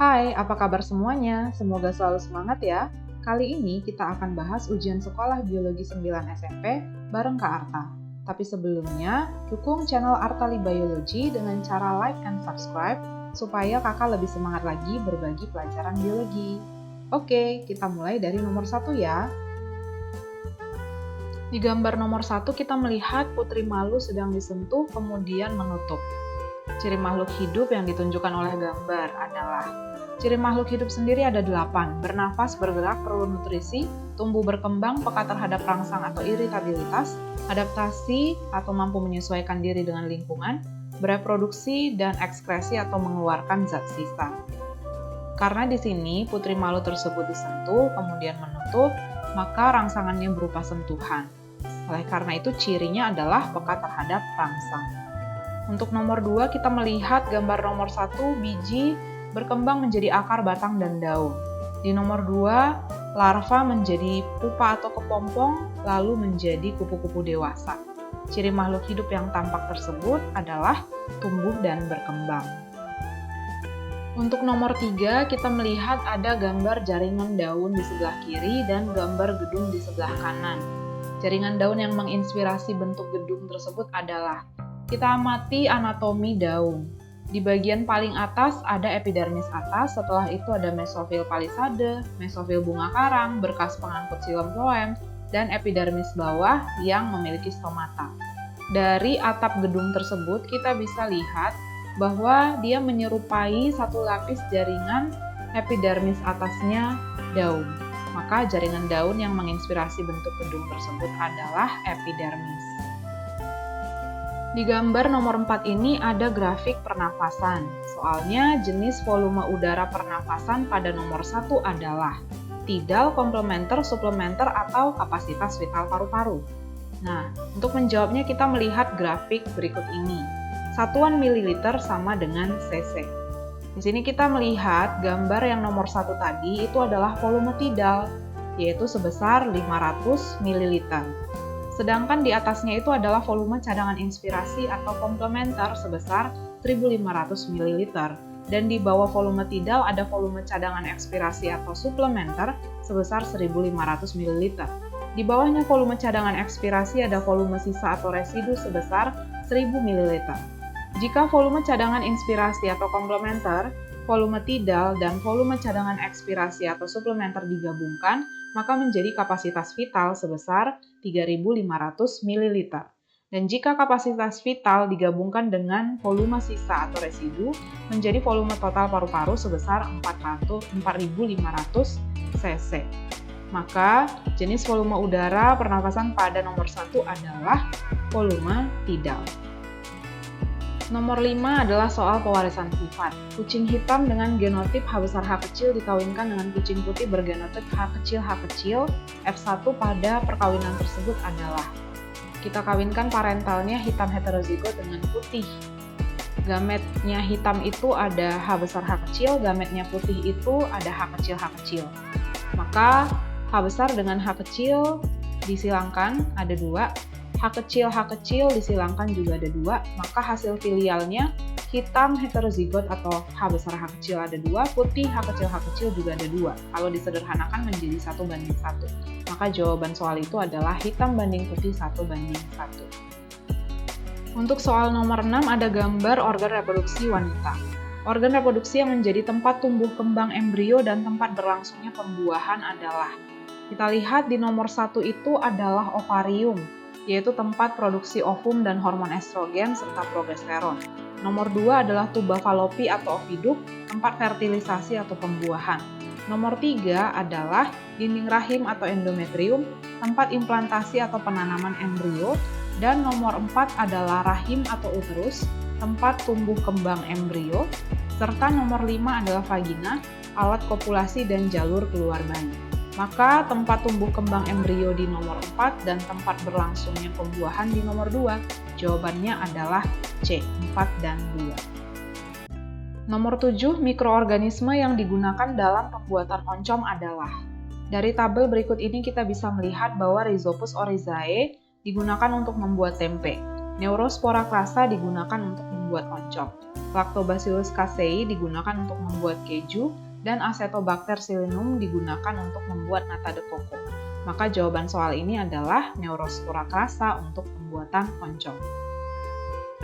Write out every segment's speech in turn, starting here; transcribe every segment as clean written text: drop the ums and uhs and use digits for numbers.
Hai, apa kabar semuanya? Semoga selalu semangat ya. Kali ini kita akan bahas ujian sekolah Biologi 9 SMP bareng Kak Arta. Tapi sebelumnya, dukung channel Artali Biology dengan cara like and subscribe supaya kakak lebih semangat lagi berbagi pelajaran biologi. Oke, kita mulai dari nomor 1 ya. Di gambar nomor 1 kita melihat putri malu sedang disentuh kemudian menutup. Ciri makhluk hidup yang ditunjukkan oleh gambar adalah ciri makhluk hidup sendiri ada 8, bernafas, bergerak, perlu nutrisi, tumbuh berkembang, peka terhadap rangsang atau iritabilitas, adaptasi atau mampu menyesuaikan diri dengan lingkungan, bereproduksi, dan ekskresi atau mengeluarkan zat sisa. Karena di sini putri malu tersebut disentuh, kemudian menutup, maka rangsangannya berupa sentuhan. Oleh karena itu cirinya adalah peka terhadap rangsang. Untuk nomor 2 kita melihat gambar nomor 1 biji berkembang menjadi akar, batang, dan daun. Di nomor 2, larva menjadi pupa atau kepompong, lalu menjadi kupu-kupu dewasa. Ciri makhluk hidup yang tampak tersebut adalah tumbuh dan berkembang. Untuk nomor 3, kita melihat ada gambar jaringan daun di sebelah kiri dan gambar gedung di sebelah kanan. Jaringan daun yang menginspirasi bentuk gedung tersebut adalah, kita amati anatomi daun. Di bagian paling atas ada epidermis atas, setelah itu ada mesofil palisade, mesofil bunga karang, berkas pengangkut xilem phloem, dan epidermis bawah yang memiliki stomata. Dari atap gedung tersebut kita bisa lihat bahwa dia menyerupai satu lapis jaringan epidermis atasnya daun. Maka jaringan daun yang menginspirasi bentuk gedung tersebut adalah epidermis. Di gambar nomor 4 ini ada grafik pernafasan. Soalnya jenis volume udara pernafasan pada nomor 1 adalah tidal, komplementer, suplementer, atau kapasitas vital paru-paru. Nah, untuk menjawabnya kita melihat grafik berikut ini. Satuan mililiter sama dengan cc. Di sini kita melihat gambar yang nomor 1 tadi itu adalah volume tidal, yaitu sebesar 500 ml. Sedangkan di atasnya itu adalah volume cadangan inspirasi atau komplementer sebesar 1500 ml. Dan di bawah volume tidal ada volume cadangan ekspirasi atau suplementer sebesar 1500 ml. Di bawahnya volume cadangan ekspirasi ada volume sisa atau residu sebesar 1000 ml. Jika volume cadangan inspirasi atau komplementer, volume tidal, dan volume cadangan ekspirasi atau suplementer digabungkan, maka menjadi kapasitas vital sebesar 3.500 ml. Dan jika kapasitas vital digabungkan dengan volume sisa atau residu, menjadi volume total paru-paru sebesar 4.500 cc. Maka jenis volume udara pernafasan pada nomor 1 adalah volume tidal. Nomor 5 adalah soal pewarisan sifat. Kucing hitam dengan genotip H besar H kecil dikawinkan dengan kucing putih bergenotip H kecil, F1 pada perkawinan tersebut adalah, kita kawinkan parentalnya hitam heterozigot dengan putih. Gametnya hitam itu ada H besar H kecil, gametnya putih itu ada H kecil. Maka H besar dengan H kecil disilangkan ada 2. H kecil disilangkan juga ada 2, maka hasil filialnya hitam heterozigot atau H besar H kecil ada 2, putih H kecil juga ada 2. Kalau disederhanakan menjadi 1:1. Maka jawaban soal itu adalah hitam banding putih 1:1. Untuk soal nomor 6 ada gambar organ reproduksi wanita. Organ reproduksi yang menjadi tempat tumbuh kembang embrio dan tempat berlangsungnya pembuahan adalah, kita lihat di nomor 1 itu adalah ovarium, yaitu tempat produksi ovum dan hormon estrogen serta progesteron. Nomor 2 adalah tuba falopi atau oviduk, tempat fertilisasi atau pembuahan. Nomor 3 adalah dinding rahim atau endometrium, tempat implantasi atau penanaman embrio. Dan nomor 4 adalah rahim atau uterus, tempat tumbuh kembang embrio. Serta nomor 5 adalah vagina, alat kopulasi dan jalur keluar bayi. Maka tempat tumbuh kembang embrio di nomor 4 dan tempat berlangsungnya pembuahan di nomor 2. Jawabannya adalah C, 4 dan 2. Nomor 7, mikroorganisme yang digunakan dalam pembuatan oncom adalah, dari tabel berikut ini kita bisa melihat bahwa Rhizopus oryzae digunakan untuk membuat tempe. Neurospora crassa digunakan untuk membuat oncom. Lactobacillus casei digunakan untuk membuat keju, dan Acetobacter sillinum digunakan untuk membuat nata de coco. Maka jawaban soal ini adalah Neurospora crassa untuk pembuatan oncom.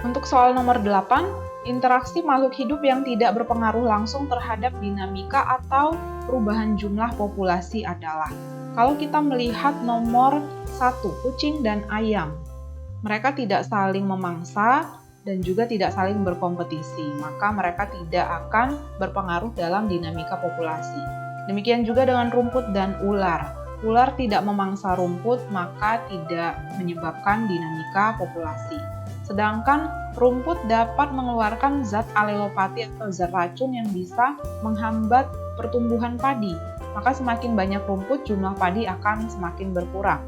Untuk soal nomor 8, interaksi makhluk hidup yang tidak berpengaruh langsung terhadap dinamika atau perubahan jumlah populasi adalah, kalau kita melihat nomor 1, kucing dan ayam, mereka tidak saling memangsa dan juga tidak saling berkompetisi, maka mereka tidak akan berpengaruh dalam dinamika populasi. Demikian juga dengan rumput dan ular. Ular tidak memangsa rumput, maka tidak menyebabkan dinamika populasi. Sedangkan rumput dapat mengeluarkan zat alelopati atau zat racun yang bisa menghambat pertumbuhan padi. Maka semakin banyak rumput, jumlah padi akan semakin berkurang.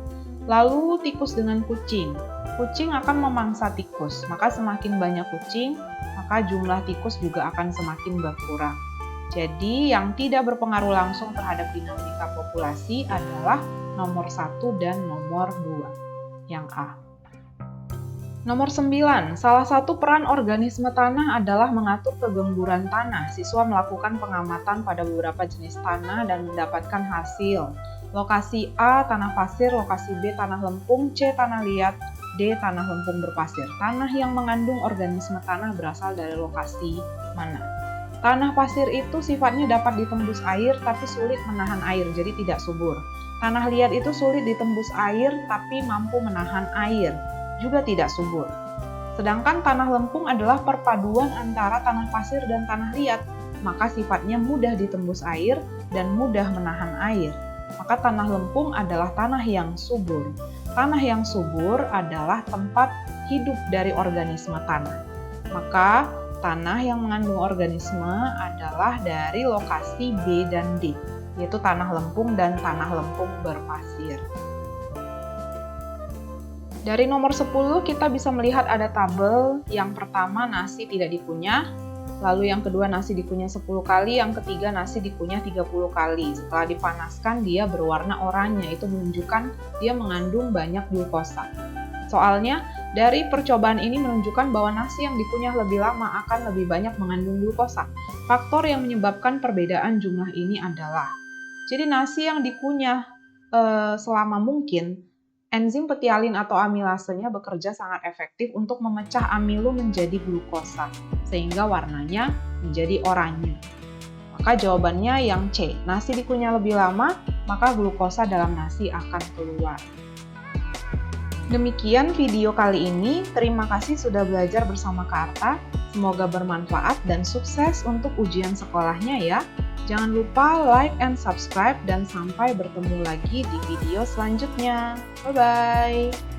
Lalu tikus dengan kucing. Kucing akan memangsa tikus, maka semakin banyak kucing, maka jumlah tikus juga akan semakin berkurang. Jadi yang tidak berpengaruh langsung terhadap dinamika populasi adalah nomor 1 dan nomor 2, yang A. Nomor 9, salah satu peran organisme tanah adalah mengatur kegemburan tanah. Siswa melakukan pengamatan pada beberapa jenis tanah dan mendapatkan hasil. Lokasi A, tanah pasir, lokasi B, tanah lempung, C, tanah liat, D, tanah lempung berpasir. Tanah yang mengandung organisme tanah berasal dari lokasi mana? Tanah pasir itu sifatnya dapat ditembus air tapi sulit menahan air, jadi tidak subur. Tanah liat itu sulit ditembus air tapi mampu menahan air, juga tidak subur. Sedangkan tanah lempung adalah perpaduan antara tanah pasir dan tanah liat, maka sifatnya mudah ditembus air dan mudah menahan air. Maka tanah lempung adalah tanah yang subur. Tanah yang subur adalah tempat hidup dari organisme tanah. Maka tanah yang mengandung organisme adalah dari lokasi B dan D, yaitu tanah lempung dan tanah lempung berpasir. Dari nomor 10 kita bisa melihat ada tabel. Yang pertama nasi tidak dikunyah, lalu yang kedua nasi dikunyah 10 kali, yang ketiga nasi dikunyah 30 kali. Setelah dipanaskan dia berwarna oranye, itu menunjukkan dia mengandung banyak glukosa. Soalnya dari percobaan ini menunjukkan bahwa nasi yang dikunyah lebih lama akan lebih banyak mengandung glukosa. Faktor yang menyebabkan perbedaan jumlah ini adalah, jadi nasi yang dikunyah selama mungkin, enzim petialin atau amilasenya bekerja sangat efektif untuk memecah amilo menjadi glukosa, sehingga warnanya menjadi oranye. Maka jawabannya yang C, nasi dikunyah lebih lama, maka glukosa dalam nasi akan keluar. Demikian video kali ini, terima kasih sudah belajar bersama Kak Arta, semoga bermanfaat dan sukses untuk ujian sekolahnya ya. Jangan lupa like and subscribe dan sampai bertemu lagi di video selanjutnya. Bye-bye!